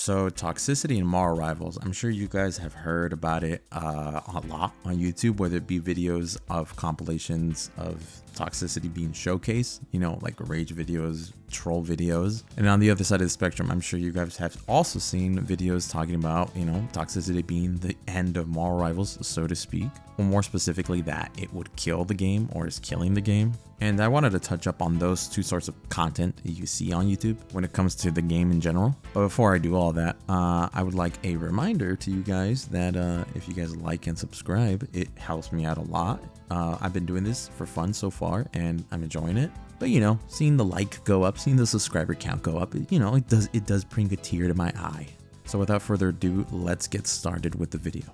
So Toxicity and Mall Rivals, I'm sure you guys have heard about it a lot on YouTube, whether it be videos of compilations of Toxicity being showcased, you know, like rage videos, troll videos. And on the other side of the spectrum, I'm sure you guys have also seen videos talking about, you know, Toxicity being the end of Mall Rivals, so to speak, or more specifically that it would kill the game or is killing the game. And I wanted to touch up on those two sorts of content that you see on YouTube when it comes to the game in general. But before I do all that, I would like a reminder to you guys that if you guys like and subscribe, it helps me out a lot. I've been doing this for fun so far and I'm enjoying it. But you know, seeing the like go up, seeing the subscriber count go up, you know, it does bring a tear to my eye. So without further ado, let's get started with the video.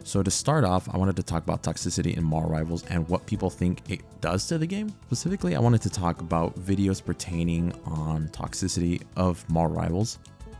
So to start off, I wanted to talk about Toxicity and Mall Rivals and what people think it does to the game. Specifically, I wanted to talk about videos pertaining on Toxicity of Mall Rivals.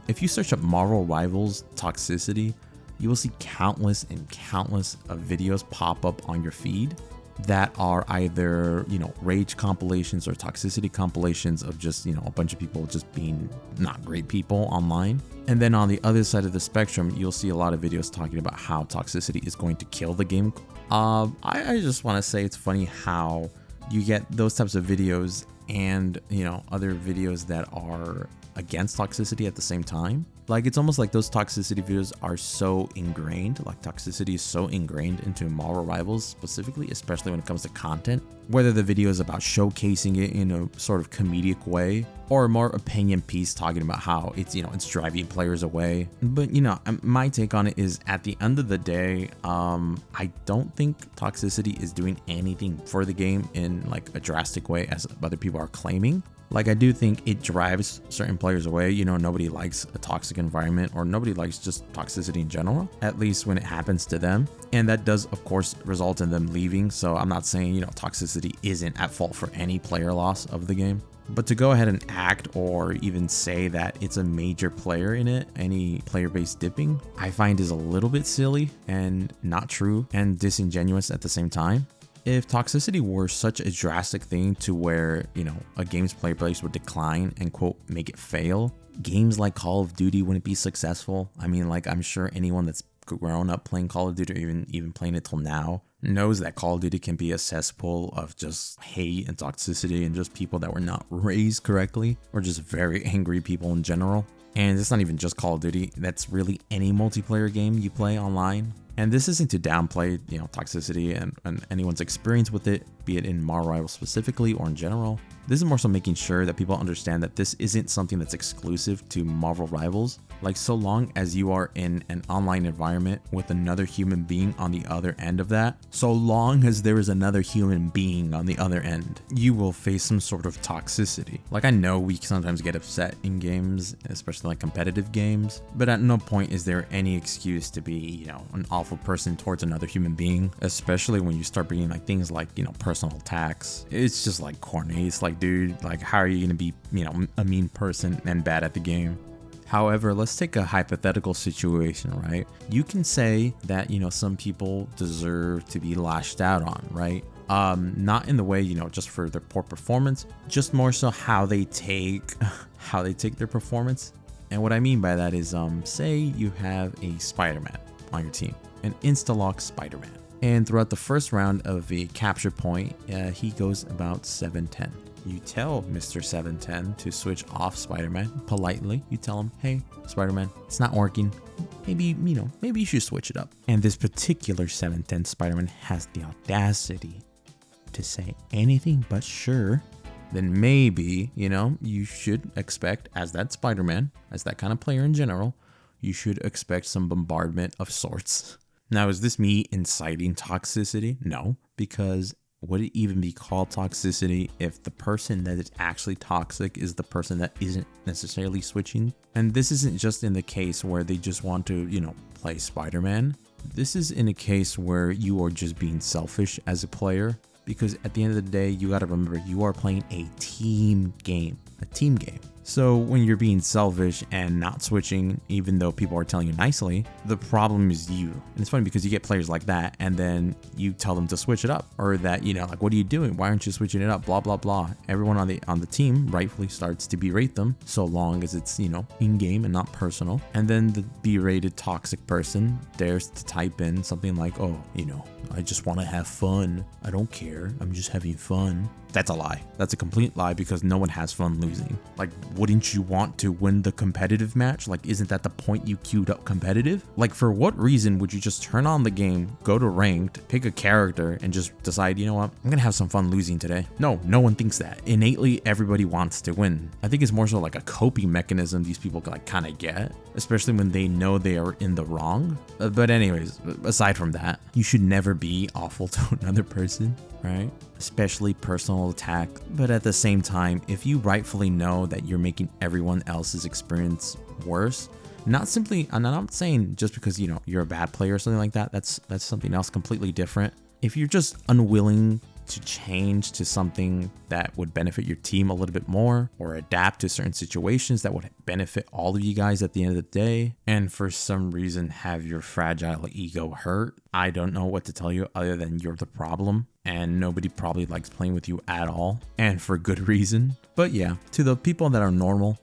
If you search up Mall Rivals Toxicity, you will see countless and countless of videos pop up on your feed that are either, you know, rage compilations or Toxicity compilations of just, you know, a bunch of people just being not great people online. And then on the other side of the spectrum, you'll see a lot of videos talking about how Toxicity is going to kill the game. I just want to say it's funny how you get those types of videos and, you know, other videos that are against Toxicity at the same time. Like, it's almost like those Toxicity videos are so ingrained, like Toxicity is so ingrained into Mall Rivals specifically, especially when it comes to content, whether the video is about showcasing it in a sort of comedic way or a more opinion piece talking about how it's, you know, it's driving players away. But, you know, my take on it is at the end of the day, I don't think Toxicity is doing anything for the game in like a drastic way as other people are claiming. Like, I do think it drives certain players away. You know, nobody likes a toxic environment or nobody likes just toxicity in general, at least when it happens to them. And that does, of course, result in them leaving. So I'm not saying, you know, Toxicity isn't at fault for any player loss of the game. But to go ahead and act or even say that it's a major player in it, any player-based dipping, I find is a little bit silly and not true and disingenuous at the same time. If Toxicity were such a drastic thing to where, you know, a game's player base would decline and, quote, make it fail, games like Call of Duty wouldn't be successful. I mean, like, I'm sure anyone that's grown up playing Call of Duty or even playing it till now knows that Call of Duty can be a cesspool of just hate and toxicity and just people that were not raised correctly or just very angry people in general. And it's not even just Call of Duty, that's really any multiplayer game you play online. And this isn't to downplay, you know, Toxicity and anyone's experience with it, be it in Mall Rivals specifically or in general. This is more so making sure that people understand that this isn't something that's exclusive to Marvel Rivals. Like, so long as you are in an online environment with another human being on the other end of that, so long as there is another human being on the other end, you will face some sort of toxicity. Like, I know we sometimes get upset in games, especially like competitive games, but at no point is there any excuse to be, you know, an awful person towards another human being, especially when you start bringing like things like, you know, personal attacks. It's just like corny. It's like, dude, like, how are you gonna be, you know, a mean person and bad at the game? However, let's take a hypothetical situation, right? You can say that, you know, some people deserve to be lashed out on, right? Not in the way, you know, just for their poor performance, just more so how they take their performance. And what I mean by that is, say you have a Spider-Man on your team, an insta-lock Spider-Man. And throughout the first round of a capture point, he goes about 7-10. You tell Mr. 710 to switch off Spider-Man politely. You tell him, hey, Spider-Man, it's not working. Maybe, you know, maybe you should switch it up. And this particular 710 Spider-Man has the audacity to say anything but sure. Then maybe, you know, you should expect, as that Spider-Man, as that kind of player in general, you should expect some bombardment of sorts. Now, is this me inciting toxicity? No, because would it even be called toxicity if the person that is actually toxic is the person that isn't necessarily switching? And this isn't just in the case where they just want to, you know, play Spider-Man. This is in a case where you are just being selfish as a player, because at the end of the day, you got to remember you are playing a team game. So when you're being selfish and not switching, even though people are telling you nicely, the problem is you. And it's funny because you get players like that and then you tell them to switch it up, or that, you know, like, what are you doing? Why aren't you switching it up? Blah, blah, blah. Everyone on the team rightfully starts to berate them, so long as it's, you know, in game and not personal. And then the berated toxic person dares to type in something like, oh, you know, I just want to have fun. I don't care. I'm just having fun. That's a lie. That's a complete lie, because no one has fun losing. Like, wouldn't you want to win the competitive match? Like, isn't that the point you queued up competitive? Like, for what reason would you just turn on the game, go to ranked, pick a character, and just decide, you know what, I'm gonna have some fun losing today? No one thinks that. Innately, everybody wants to win. I think it's more so like a coping mechanism these people like kind of get, especially when they know they are in the wrong. But anyways, aside from that, you should never be awful to another person, right? Especially personal attack. But at the same time, if you rightfully know that you're making everyone else's experience worse, not simply, and I'm not saying just because, you know, you're a bad player or something like that, that's something else completely different. If you're just unwilling to change to something that would benefit your team a little bit more, or adapt to certain situations that would benefit all of you guys at the end of the day, and for some reason have your fragile ego hurt, I don't know what to tell you other than you're the problem, and nobody probably likes playing with you at all, and for good reason. But yeah, to the people that are normal,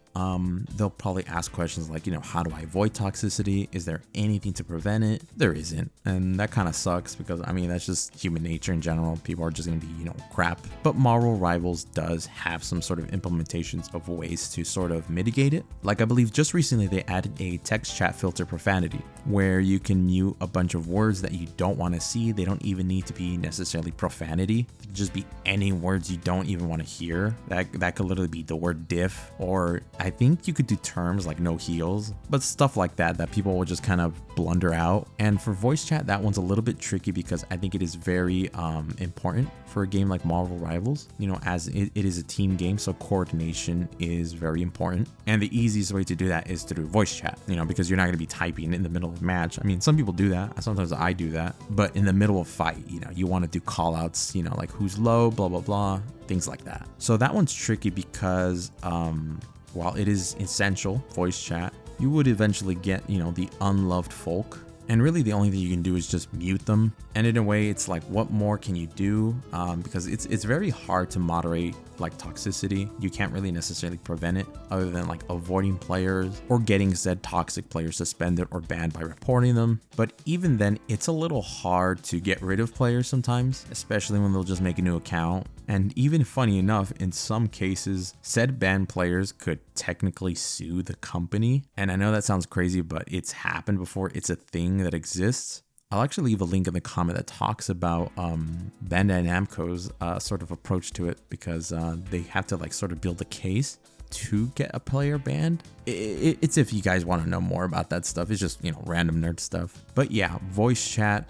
they'll probably ask questions like, you know, how do I avoid toxicity? Is there anything to prevent it? There isn't. And that kind of sucks, because I mean, that's just human nature in general. People are just going to be, you know, crap. But Marvel Rivals does have some sort of implementations of ways to sort of mitigate it. Like, I believe just recently they added a text chat filter profanity, where you can mute a bunch of words that you don't want to see. They don't even need to be necessarily profanity. It can just be any words you don't even want to hear. That could literally be the word diff, or I think you could do terms like no heels, but stuff like that people will just kind of blunder out. And for voice chat, that one's a little bit tricky, because I think it is very important for a game like Marvel Rivals, you know, as it is a team game, so coordination is very important. And the easiest way to do that is through voice chat, you know, because you're not going to be typing in the middle of a match. I mean, some people do that. Sometimes I do that. But in the middle of fight, you know, you want to do call outs, you know, like who's low, blah, blah, blah, things like that. So that one's tricky because while it is essential, voice chat, you would eventually get, you know, the unloved folk. And really the only thing you can do is just mute them. And in a way, it's like, what more can you do? Because it's very hard to moderate like toxicity. You can't really necessarily prevent it, other than like avoiding players or getting said toxic players suspended or banned by reporting them. But even then, it's a little hard to get rid of players sometimes, especially when they'll just make a new account. And even funny enough, in some cases, said banned players could technically sue the company. And I know that sounds crazy, but it's happened before. It's a thing that exists. I'll actually leave a link in the comment that talks about Bandai Namco's sort of approach to it, because they have to like sort of build a case to get a player banned. It's if you guys want to know more about that stuff. It's just, you know, random nerd stuff. But yeah, voice chat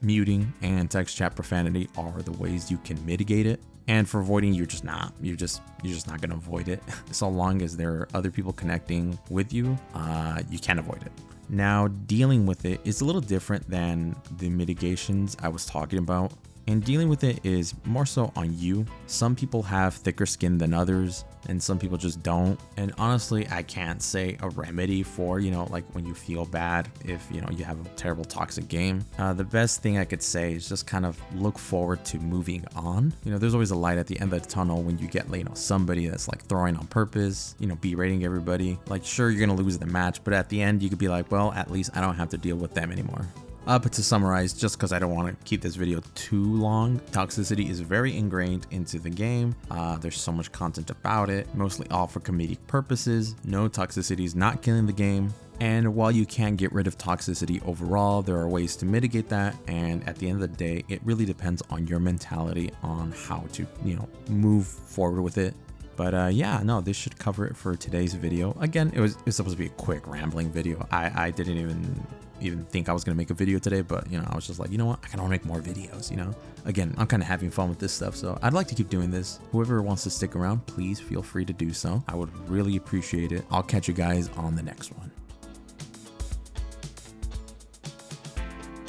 muting and text chat profanity are the ways you can mitigate it. And for avoiding, you're just not going to avoid it. So long as there are other people connecting with you, you can avoid it. Now, dealing with it is a little different than the mitigations I was talking about. And dealing with it is more so on you. Some people have thicker skin than others, and some people just don't. And honestly, I can't say a remedy for, you know, like when you feel bad if, you know, you have a terrible toxic game. The best thing I could say is just kind of look forward to moving on. You know, there's always a light at the end of the tunnel when you get, you know, somebody that's like throwing on purpose, you know, berating everybody. Like, sure, you're going to lose the match, but at the end you could be like, well, at least I don't have to deal with them anymore. But to summarize, just because I don't want to keep this video too long, toxicity is very ingrained into the game. There's so much content about it, mostly all for comedic purposes. No, toxicity is not killing the game. And while you can get rid of toxicity overall, there are ways to mitigate that. And at the end of the day, it really depends on your mentality on how to, you know, move forward with it. But yeah, no, this should cover it for today's video. Again, it was supposed to be a quick rambling video. I didn't even think I was gonna make a video today, but you know, I was just like, you know what, I can make more videos, you know. Again, I'm kind of having fun with this stuff, so I'd like to keep doing this. Whoever wants to stick around, please feel free to do so. I would really appreciate it. I'll catch you guys on the next one.